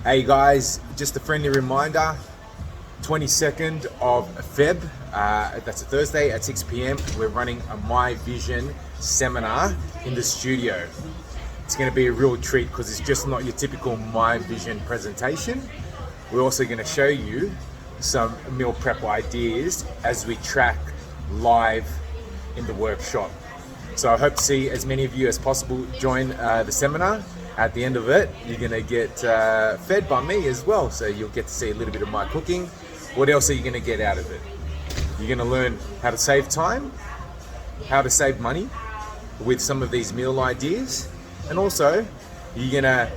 Hey guys, just a friendly reminder, 22nd of Feb, that's a Thursday at 6 p.m. We're running a MyVision seminar in the studio. It's going to be a real treat because it's just not your typical MyVision presentation. We're also going to show you some meal prep ideas as we track live in the workshop. So I hope to see as many of you as possible join the seminar. At the end of it, you're gonna get fed by me as well. So you'll get to see a little bit of my cooking. What else are you gonna get out of it? You're gonna learn how to save time, how to save money with some of these meal ideas. And also, you're gonna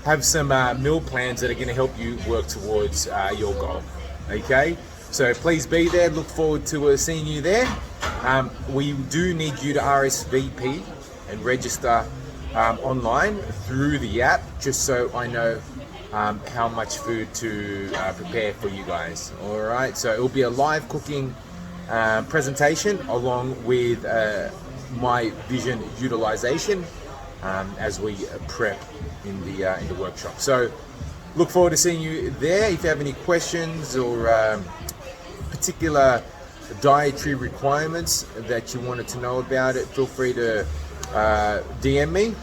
have some meal plans that are gonna help you work towards your goal, okay? So please be there, look forward to seeing you there. We do need you to RSVP and register online through the app, just so I know how much food to prepare for you guys. All right, so it will be a live cooking presentation along with my vision utilization as we prep in the workshop. So look forward to seeing you there. If you have any questions or particular dietary requirements that you wanted to know about it, feel free to DM me,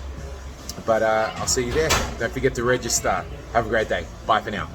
but I'll see you there. Don't forget to register. Have a great day. Bye for now.